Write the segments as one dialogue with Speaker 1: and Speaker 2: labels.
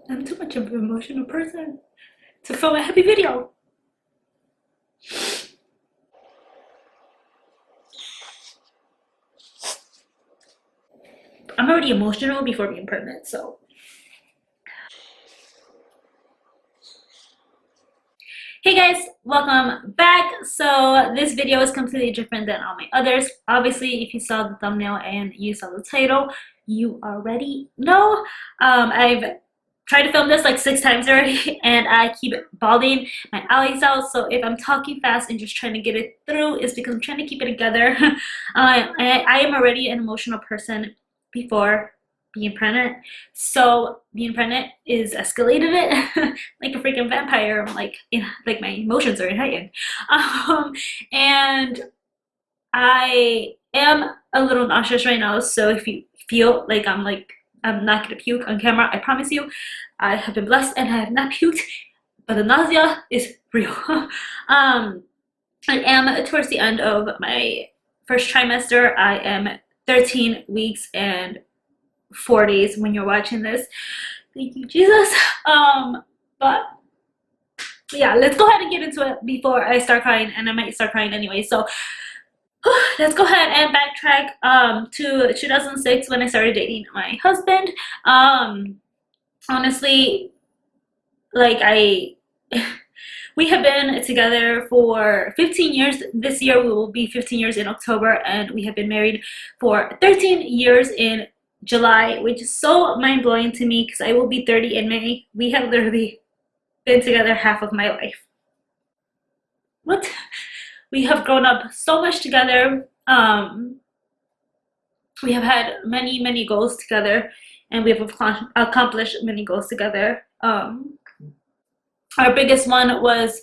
Speaker 1: I'm too much of an emotional person to film a happy video. I'm already emotional before being pregnant, so. Hey guys, welcome back. So this video is completely different than all my others. Obviously, if you saw the thumbnail and you saw the title, you already know. I've tried to film this like 6 times already and I keep balding my eyes out. So if I'm talking fast and just trying to get it through, it's because I'm trying to keep it together. I am already an emotional person before being pregnant, so being pregnant is escalated it like a freaking vampire. I'm like, like my emotions are heightened. And I am a little nauseous right now, so if you feel like I'm not gonna puke on camera, I promise you I have been blessed and I have not puked, but the nausea is real. I am towards the end of my first trimester. I am 13 weeks and 4 days when you're watching this. Thank you, Jesus. But yeah, let's go ahead and get into it before I start crying, and I might start crying anyway. So let's go ahead and backtrack to 2006 when I started dating my husband. Honestly, like we have been together for 15 years. This year we will be 15 years in October, and we have been married for 13 years in July, which is so mind-blowing to me because I will be 30 in May. We have literally been together half of my life. What? We have grown up so much together. We have had many goals together, and we have accomplished many goals together. Our biggest one was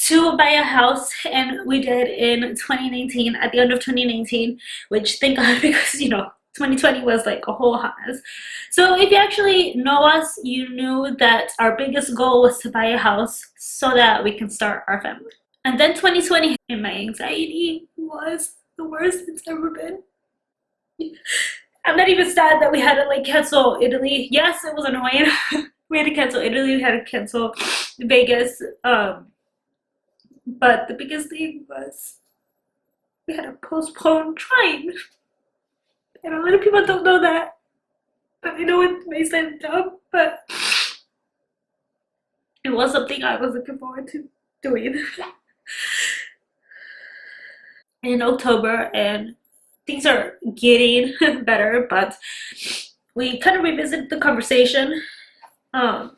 Speaker 1: to buy a house, and we did in 2019, at the end of 2019, which thank God, because 2020 was like a whole hot mess. So if you actually know us, you knew that our biggest goal was to buy a house so that we can start our family. And then 2020, and my anxiety was the worst it's ever been. I'm not even sad that we had to like cancel Italy. Yes, it was annoying. We had to cancel Italy, we had to cancel Vegas. But the biggest thing was we had to postpone trying. And a lot of people don't know that, but I know it may sound dumb, but it was something I was looking forward to doing in October, and things are getting better, but we kind of revisited the conversation, and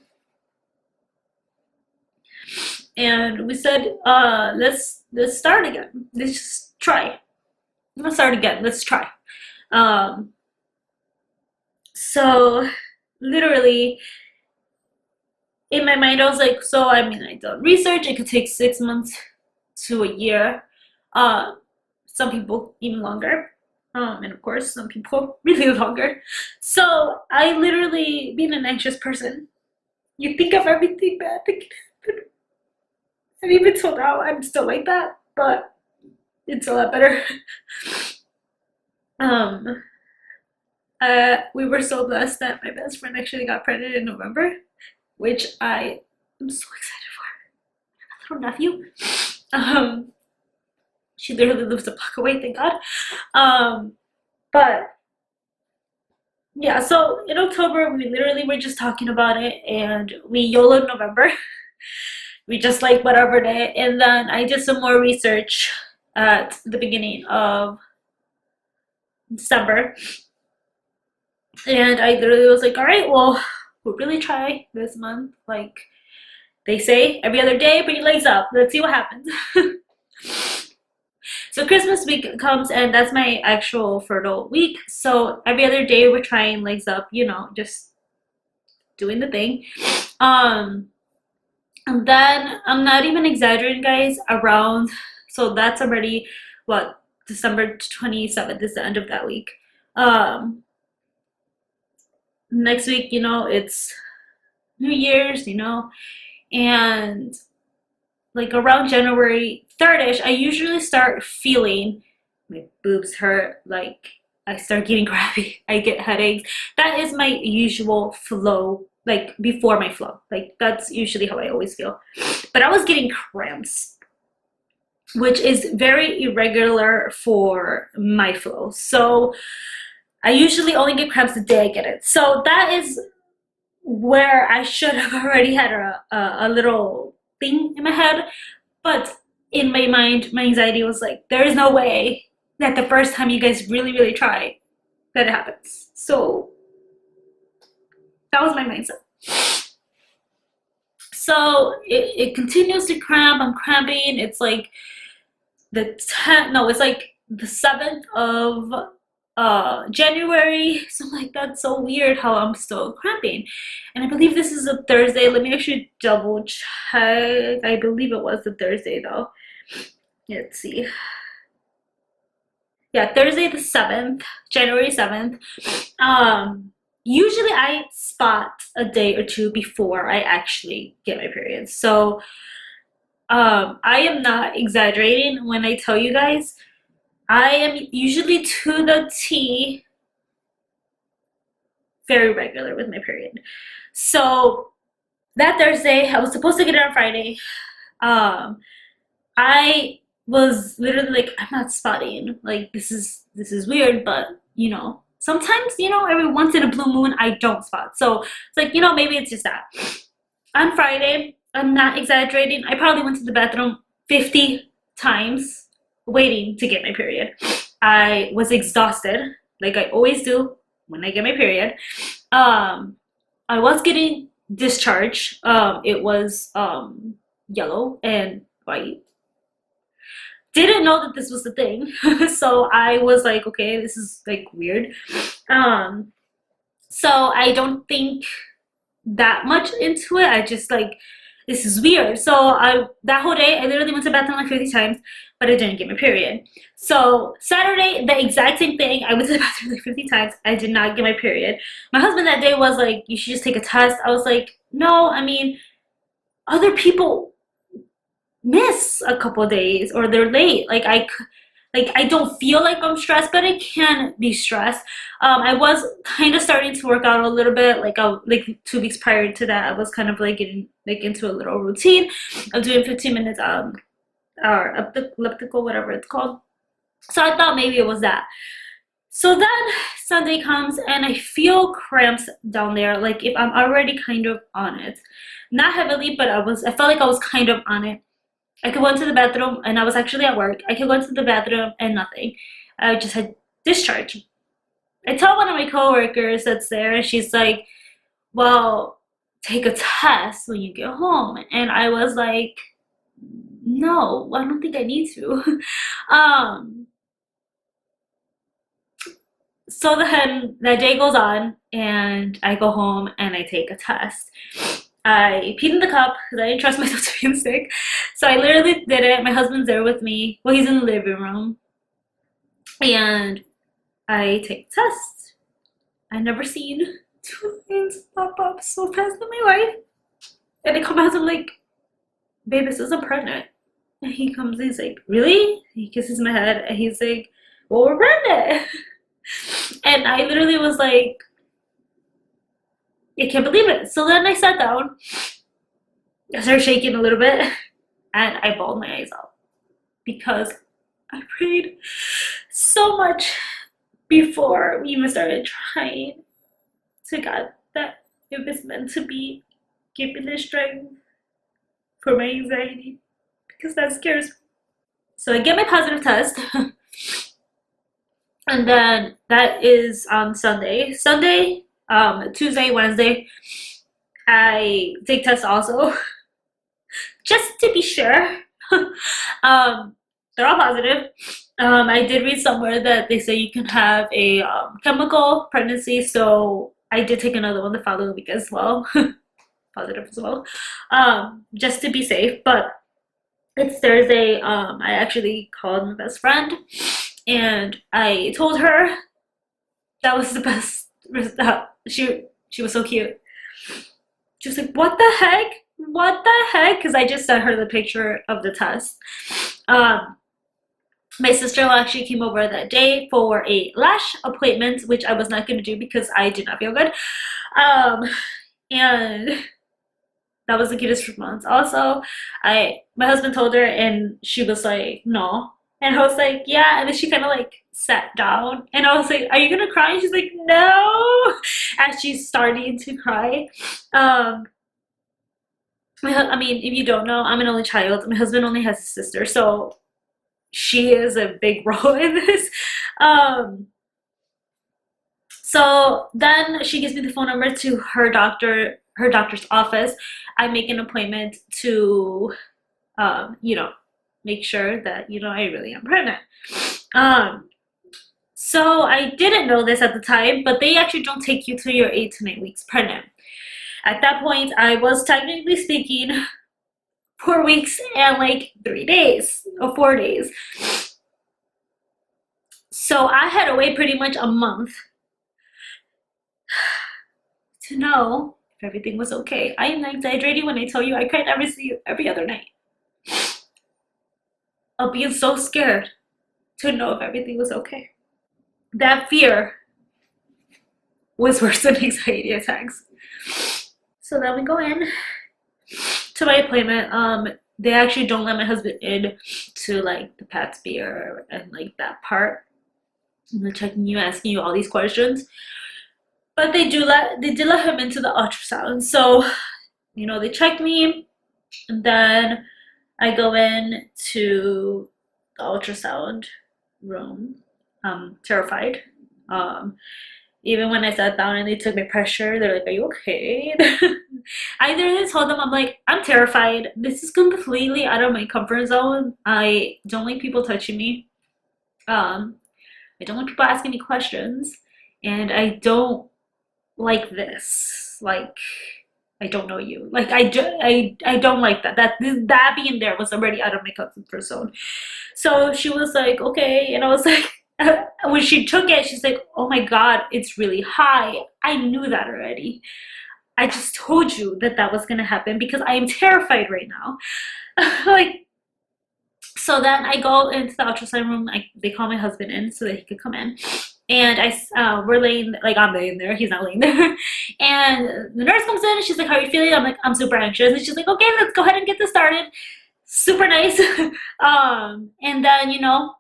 Speaker 1: we said, let's start again. Let's just try. Let's start again. Let's try. So literally in my mind I was like, so I mean, I done research, it could take 6 months to a year, some people even longer, and of course some people really longer. So I literally, being an anxious person, you think of everything bad that can happen, and even till now I'm still like that, but it's a lot better. We were so blessed that my best friend actually got pregnant in November, which I am so excited for. My little nephew. She literally lives a block away, thank God. But yeah, so in October we literally were just talking about it, and we YOLO'd November. We just like whatever day, and then I did some more research at the beginning of December. And I literally was like, all right, well, we'll really try this month. Like they say, every other day, put your legs up. Let's see what happens. So Christmas week comes, and that's my actual fertile week. So every other day we're trying legs up, just doing the thing. And then I'm not even exaggerating, guys, so that's already what, December 27th is the end of that week. Next week, it's New Year's, and like around January 3rd-ish, I usually start feeling my boobs hurt, like I start getting crappy, I get headaches. That is my usual flow like before my flow. Like that's usually how I always feel. But I was getting cramps, which is very irregular for my flow. So I usually only get cramps the day I get it. So that is where I should have already had a little thing in my head. But in my mind, my anxiety was like, there is no way that the first time you guys really try that it happens. So that was my mindset. So it continues to cramp. I'm cramping. It's like the 10th, no, it's like the 7th of January. So I'm like, that's so weird how I'm still cramping. And I believe this is a Thursday. Let me actually double check. I believe it was the Thursday though. Let's see. Yeah, Thursday the 7th, January 7th. Usually I spot a day or two before I actually get my period. So I am not exaggerating when I tell you guys, I am usually to the T very regular with my period. So that Thursday, I was supposed to get it on Friday. I was literally like, I'm not spotting. Like this is weird, but you know, sometimes, you know, every once in a blue moon, I don't spot. So it's like, you know, maybe it's just that. On Friday, I'm not exaggerating, I probably went to the bathroom 50 times waiting to get my period. I was exhausted, like I always do when I get my period. I was getting discharge. It was yellow and white. Didn't know that this was the thing. So I was like, okay, this is like weird. So I don't think that much into it. I just like, this is weird. So that whole day I literally went to the bathroom like 50 times, but I didn't get my period. So Saturday, the exact same thing. I went to the bathroom like 50 times. I did not get my period. My husband that day was like, you should just take a test. I was like, no, I mean, other people miss a couple days or they're late. Like I don't feel like I'm stressed, but I can be stressed. I was kind of starting to work out a little bit. Like 2 weeks prior to that, I was kind of like getting like into a little routine of doing 15 minutes or elliptical, whatever it's called. So I thought maybe it was that. So then Sunday comes and I feel cramps down there, like if I'm already kind of on it. Not heavily, but I felt like I was kind of on it. I could go into the bathroom and I was actually at work. I could go into the bathroom and nothing. I just had discharge. I tell one of my coworkers that's there and she's like, well, take a test when you get home. And I was like, no, I don't think I need to. So then that day goes on and I go home and I take a test. I peed in the cup because I didn't trust myself to be sick. So I literally did it. My husband's there with me. Well, he's in the living room. And I take the test. I never seen 2 lines pop up so fast in my life. And I come out, I'm like, babe, this isn't pregnant. And he comes, he's like, really? He kisses my head and he's like, well, we're pregnant. And I literally was like, I can't believe it. So then I sat down, I started shaking a little bit, and I bawled my eyes out because I prayed so much before we even started trying to God that if it's meant to be, give me the strength for my anxiety because that scares me. So I get my positive test. And then that is on Sunday. Tuesday, Wednesday, I take tests also, just to be sure. They're all positive. I did read somewhere that they say you can have a chemical pregnancy, so I did take another one the following week as well, positive as well, just to be safe. But it's Thursday. I actually called my best friend, and I told her that was the best. She was so cute. She was like, what the heck? What the heck? Because I just sent her the picture of the test. My sister-in-law actually came over that day for a lash appointment, which I was not going to do because I did not feel good. And that was the cutest response. Also, my husband told her and she was like, no. And I was like, yeah. And then she kind of like sat down and I was like, are you gonna cry? And she's like, no. As she's starting to cry. Um, I mean, if you don't know, I'm an only child. My husband only has a sister, so she is a big role in this. Um, so then she gives me the phone number to her doctor's office. I make an appointment to, you know, make sure that, you know, I really am pregnant. Um, so I didn't know this at the time, but they actually don't take you till you're 8 to 9 weeks pregnant. At that point, I was technically speaking 4 weeks and like 3 days or 4 days. So I had to wait pretty much a month to know if everything was okay. I am not exaggerating when I tell you I cried every other night. Of being so scared to know if everything was okay. That fear was worse than anxiety attacks. So then we go in to my appointment. They actually don't let my husband in to like the Pats beer and like that part. And they're checking you, asking you all these questions. But they did let him into the ultrasound. So, you know, they checked me and then I go in to the ultrasound room. Terrified. Even when I sat down and they took my pressure, they're like, are you okay? I literally told them, I'm like, I'm terrified. This is completely out of my comfort zone. I don't like people touching me. I don't like people asking me questions. And I don't like this. Like, I don't know you. Like, I don't like that. That being there was already out of my comfort zone. So she was like, okay. And I was like, when she took it, she's like, oh my God, it's really high. I knew that already. I just told you that that was gonna happen because I am terrified right now. Like, so then I go into the ultrasound room. They call my husband in so that he could come in. And we're laying, like I'm laying there, he's not laying there. And the nurse comes in and she's like, how are you feeling? I'm like, I'm super anxious. And she's like, okay, let's go ahead and get this started. Super nice. And then, you know,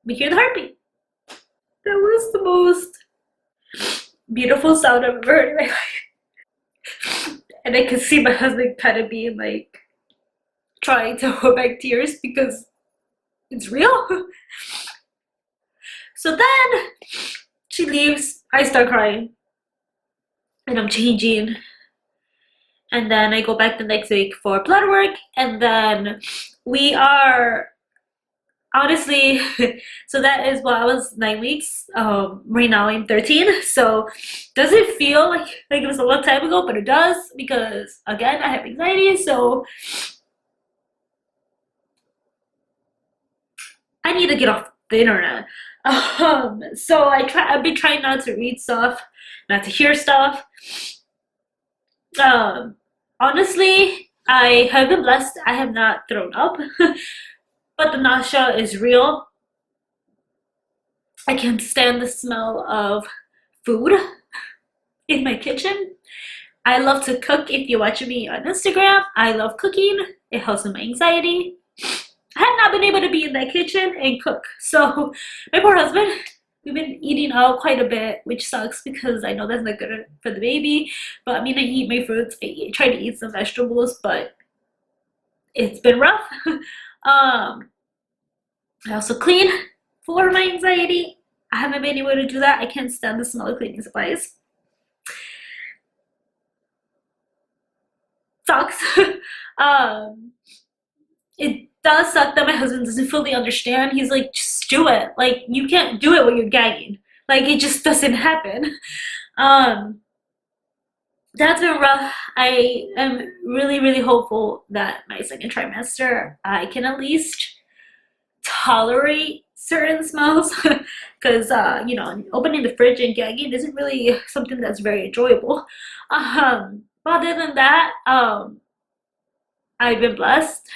Speaker 1: we hear the heartbeat. That was the most beautiful sound I've ever heard in my life. And I could see my husband kind of being like, trying to hold back tears because it's real. So then she leaves, I start crying, and I'm changing. And then I go back the next week for blood work, and then we are honestly, so that is I was 9 weeks. Right now I'm 13. So does it feel like it was a long time ago? But it does because again I have anxiety, so I need to get off the internet. So I've been trying not to read stuff, not to hear stuff. Honestly, I have been blessed. I have not thrown up, but the nausea is real. I can't stand the smell of food in my kitchen. I love to cook. If you watch me on Instagram, I love cooking. It helps with my anxiety. I have not been able to be in that kitchen and cook. So my poor husband, we've been eating out quite a bit, which sucks because I know that's not good for the baby. But I mean, I eat my fruits. I try to eat some vegetables, but it's been rough. I also clean for my anxiety. I haven't been able to do that. I can't stand the smell of cleaning supplies. Sucks. It does suck that my husband doesn't fully understand. He's like, just do it. Like, you can't do it when you're gagging. Like, it just doesn't happen. Um, that's been rough. I am really, really hopeful that my second trimester, I can at least tolerate certain smells. Because, you know, opening the fridge and gagging isn't really something that's very enjoyable. But other than that, I've been blessed.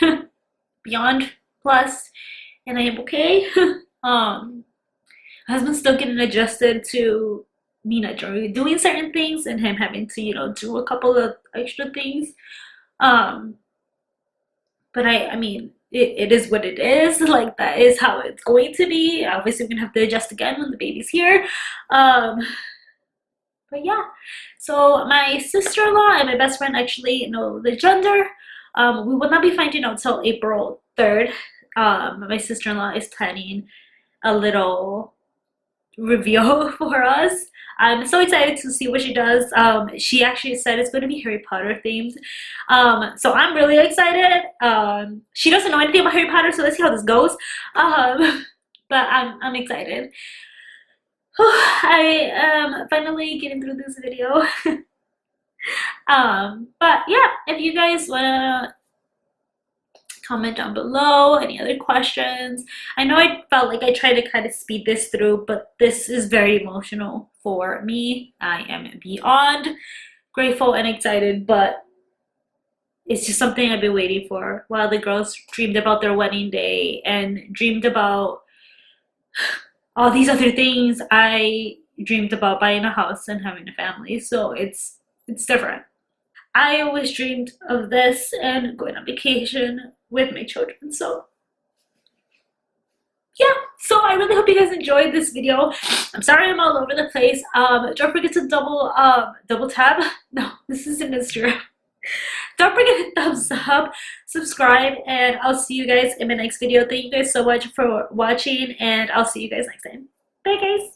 Speaker 1: Beyond blessed, and I am okay. My husband's still getting adjusted to me not doing certain things and him having to, you know, do a couple of extra things. Um, but I mean, it is what it is. Like, that is how it's going to be. Obviously, we're gonna have to adjust again when the baby's here. Um, but yeah, so my sister-in-law and my best friend actually know the gender. We will not be finding out till April 3rd. My sister-in-law is planning a little reveal for us. I'm so excited to see what she does. She actually said it's going to be Harry Potter themed. So I'm really excited. She doesn't know anything about Harry Potter, so let's see how this goes. But I'm excited. I am finally getting through this video. But yeah, if you guys wanna comment down below any other questions. I know I felt like I tried to kind of speed this through, but this is very emotional for me. I am beyond grateful and excited, but it's just something I've been waiting for while the girls dreamed about their wedding day and dreamed about all these other things. I dreamed about buying a house and having a family, so it's different. I always dreamed of this and going on vacation with my children. So yeah, so I really hope you guys enjoyed this video. I'm sorry I'm all over the place. Don't forget to double tap. No, this is an Instagram. Don't forget to thumbs up, subscribe, and I'll see you guys in my next video. Thank you guys so much for watching, and I'll see you guys next time. Bye guys.